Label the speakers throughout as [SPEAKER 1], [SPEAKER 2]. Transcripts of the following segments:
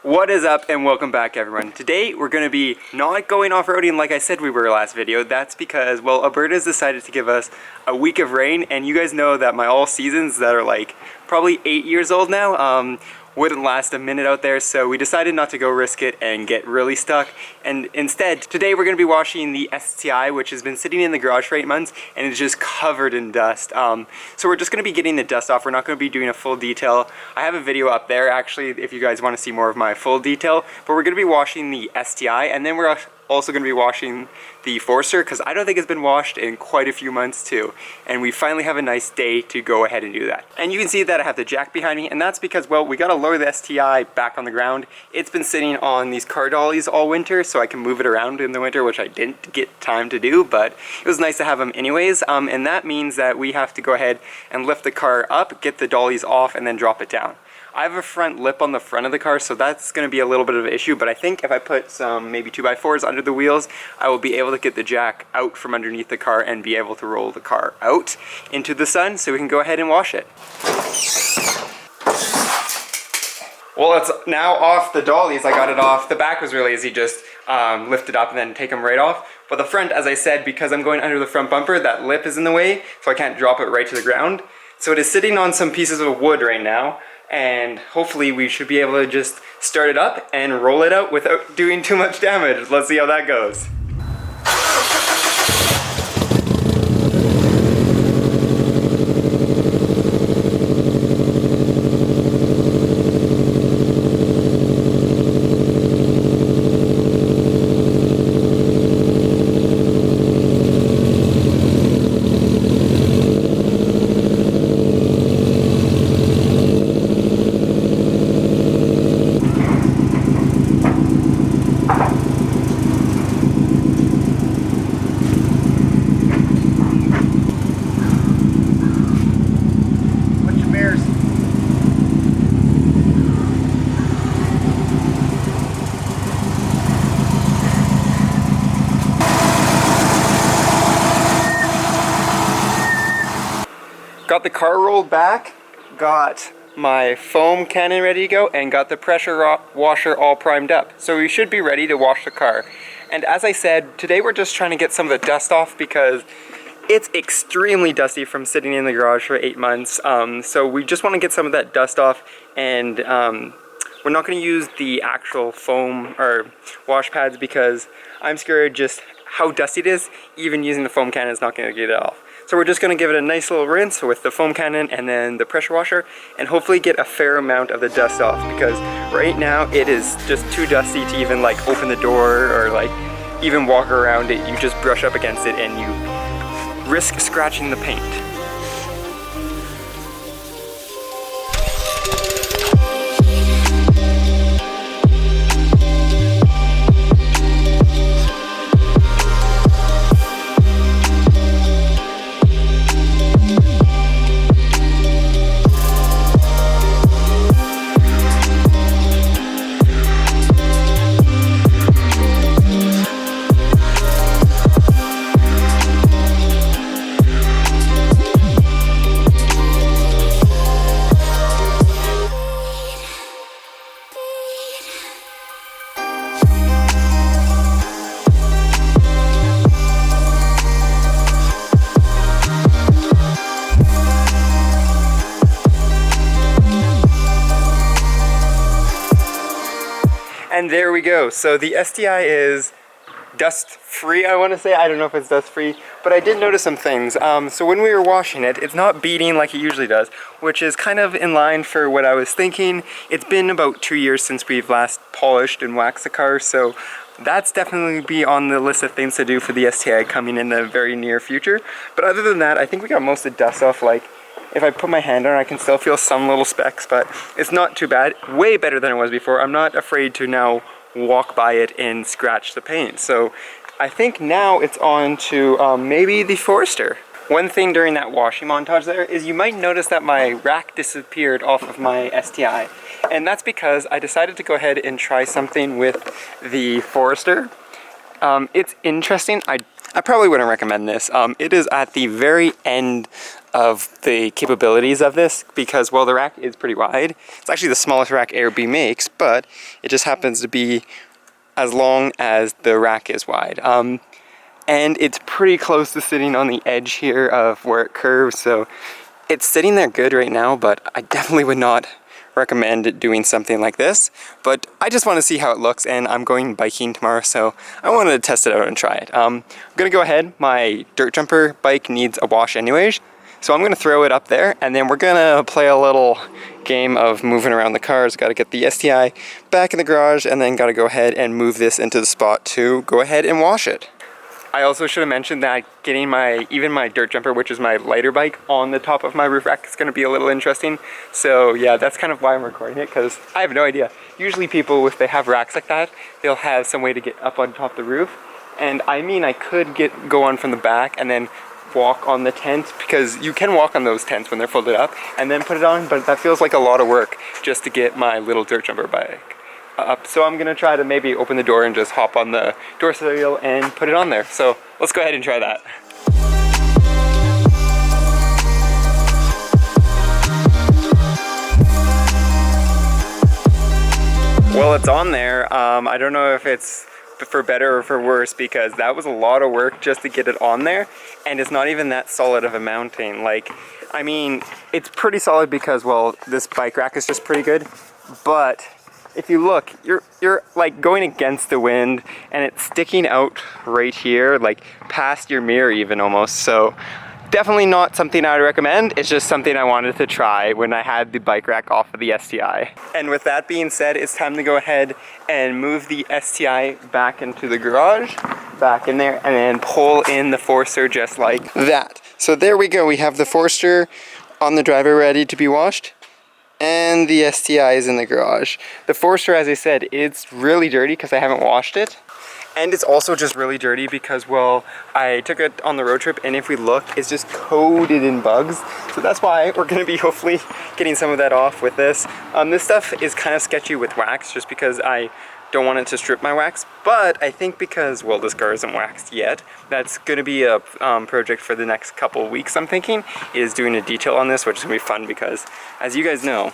[SPEAKER 1] What is up and welcome back everyone. Today we're going to be not going off-roading like I said we were last video. That's because, well, Alberta's decided to give us a week of rain, and you guys know that my all seasons that are like probably 8 years old now wouldn't last a minute out there, so we decided not to go risk it and get really stuck. And instead, today we're going to be washing the STI, which has been sitting in the garage for 8 months and is just covered in dust. So we're just going to be getting the dust off. We're not going to be doing a full detail. I have a video up there actually if you guys want to see more of my full detail, but we're going to be washing the STI, and then we're also going to be washing the Forester because I don't think it's been washed in quite a few months too, and we finally have a nice day to go ahead and do that. And you can see that I have the jack behind me, and that's because, well, we got to lower the STI back on the ground. It's been sitting on these car dollies all winter so I can move it around in the winter, which I didn't get time to do, but it was nice to have them anyways. And that means that we have to go ahead and lift the car up, get the dollies off, and then drop it down. I have a front lip on the front of the car, so that's going to be a little bit of an issue, but I think if I put some maybe 2x4s under the wheels, I will be able to get the jack out from underneath the car and be able to roll the car out into the sun so we can go ahead and wash it. Well, it's now off the dollies. I got it off. The back was really easy, just lift it up and then take them right off. But the front, as I said, because I'm going under the front bumper, that lip is in the way, so I can't drop it right to the ground. So it is sitting on some pieces of wood right now, and hopefully we should be able to just start it up and roll it out without doing too much damage. Let's see how that goes. Got the car rolled back, got my foam cannon ready to go, and got the pressure washer all primed up. So we should be ready to wash the car. And as I said, today we're just trying to get some of the dust off because it's extremely dusty from sitting in the garage for 8 months. So we just want to get some of that dust off, and we're not going to use the actual foam or wash pads because I'm scared just how dusty it is. Even using the foam cannon is not going to get it off. So we're just going to give it a nice little rinse with the foam cannon and then the pressure washer, and hopefully get a fair amount of the dust off, because right now it is just too dusty to even like open the door or like even walk around it. You just brush up against it and you risk scratching the paint. And there we go. So the STI is dust free, I want to say. I don't know if it's dust free, but I did notice some things. So when we were washing it, it's not beading like it usually does, which is kind of in line for what I was thinking. It's been about 2 years since we've last polished and waxed the car, so that's definitely be on the list of things to do for the STI coming in the very near future. But other than that, I think we got most of the dust off. Like, if I put my hand on it, I can still feel some little specks, but it's not too bad. Way better than it was before. I'm not afraid to now walk by it and scratch the paint. So I think now it's on to maybe the Forester. One thing during that washing montage there is you might notice that my rack disappeared off of my STI. And that's because I decided to go ahead and try something with the Forester. It's interesting. I I probably wouldn't recommend this. It is at the very end of the capabilities of this because, well, the rack is pretty wide. It's actually the smallest rack AirB makes, but it just happens to be as long as the rack is wide. And it's pretty close to sitting on the edge here of where it curves, so it's sitting there good right now, but I definitely would not recommend doing something like this. But I just want to see how it looks, and I'm going biking tomorrow, so I wanted to test it out and try it. I'm gonna go ahead. My dirt jumper bike needs a wash anyways, so I'm gonna throw it up there, and then we're gonna play a little game of moving around the cars. Got to get the STI back in the garage, and then got to go ahead and move this into the spot to go ahead and wash it. I also should have mentioned that getting even my dirt jumper, which is my lighter bike, on the top of my roof rack is going to be a little interesting. So yeah, that's kind of why I'm recording it, because I have no idea. Usually people, if they have racks like that, they'll have some way to get up on top of the roof. And I mean, I could go on from the back and then walk on the tent, because you can walk on those tents when they're folded up and then put it on, but that feels like a lot of work just to get my little dirt jumper bike up. So I'm gonna try to maybe open the door and just hop on the door sill and put it on there. So let's go ahead and try that. Well, it's on there. I don't know if it's for better or for worse, because that was a lot of work just to get it on there, and it's not even that solid of a mounting. Like, I mean, it's pretty solid because, well, this bike rack is just pretty good, but if you look, you're like going against the wind, and it's sticking out right here, like past your mirror even almost. So definitely not something I would recommend. It's just something I wanted to try when I had the bike rack off of the STI. And with that being said, it's time to go ahead and move the STI back into the garage, back in there, and then pull in the Forester just like that. So there we go. We have the Forester on the driver ready to be washed, and the STI is in the garage. The Forester, as I said, it's really dirty because I haven't washed it. And it's also just really dirty because, well, I took it on the road trip, and if we look, it's just coated in bugs. So that's why we're gonna be hopefully getting some of that off with this. This stuff is kind of sketchy with wax just because I don't want it to strip my wax. But I think because, well, this car isn't waxed yet, that's gonna be a project for the next couple weeks, I'm thinking, is doing a detail on this, which is gonna be fun because, as you guys know,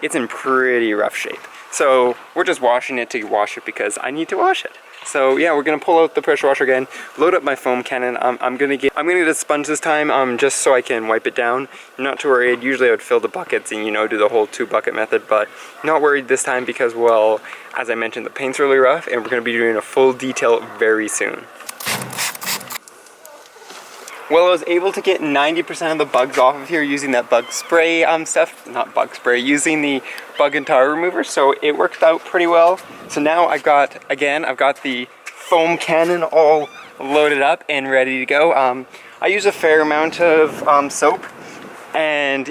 [SPEAKER 1] it's in pretty rough shape. So we're just washing it to wash it because I need to wash it. So yeah, we're gonna pull out the pressure washer again, load up my foam cannon. I'm gonna get a sponge this time, just so I can wipe it down. Not too worried. Usually I would fill the buckets and, you know, do the whole 2-bucket method, but not worried this time because, well, as I mentioned, the paint's really rough, and we're gonna be doing a full detail very soon. Well, I was able to get 90% of the bugs off of here using that bug spray stuff. Not bug spray, using the bug and tar remover, so it worked out pretty well. So now I've got the foam cannon all loaded up and ready to go. I use a fair amount of soap, and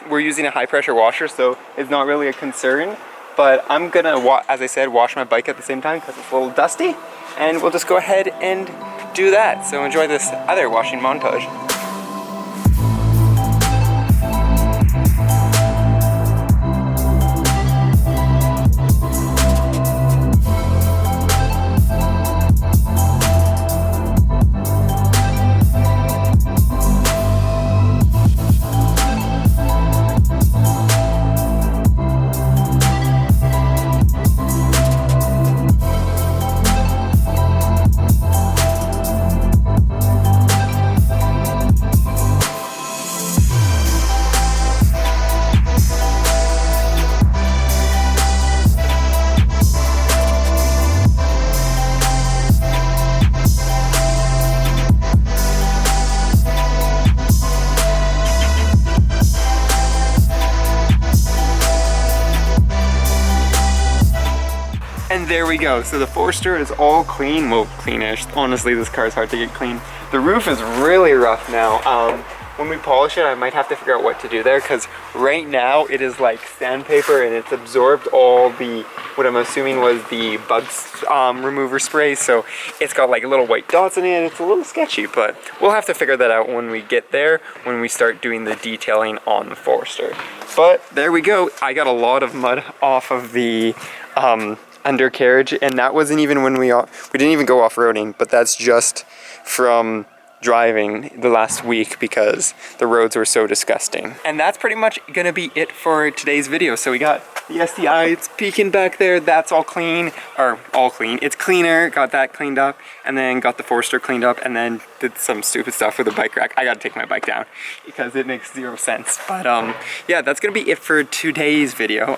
[SPEAKER 1] we're using a high pressure washer, so it's not really a concern. But I'm gonna, as I said, wash my bike at the same time because it's a little dusty, and we'll just go ahead and do that. So enjoy this other washing montage. And there we go. So the Forester is all clean, well, cleanish. Honestly, this car is hard to get clean. The roof is really rough now. When we polish it, I might have to figure out what to do there, because right now it is like sandpaper, and it's absorbed all the, what I'm assuming was the bugs remover spray. So it's got like little white dots in it. It's a little sketchy, but we'll have to figure that out when we get there, when we start doing the detailing on the Forester. But there we go. I got a lot of mud off of the undercarriage, and that wasn't even when we didn't even go off-roading, but that's just from driving the last week because the roads were so disgusting. And that's pretty much gonna be it for today's video. So we got the STI, it's peeking back there, that's all clean, or all clean, it's cleaner, got that cleaned up, and then got the Forester cleaned up, and then did some stupid stuff with the bike rack. I gotta take my bike down because it makes 0 sense. But yeah, that's gonna be it for today's video.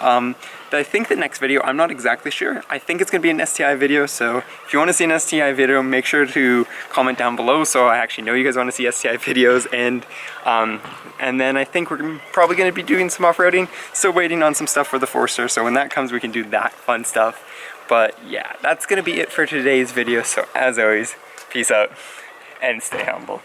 [SPEAKER 1] I think the next video, I'm not exactly sure. I think it's gonna be an STI video, so if you wanna see an STI video, make sure to comment down below so I actually know you guys wanna see STI videos. And then I think we're probably gonna be doing some off-roading. Still waiting on some stuff for the Forester, so when that comes we can do that fun stuff. But yeah, that's gonna be it for today's video. So as always, peace out and stay humble.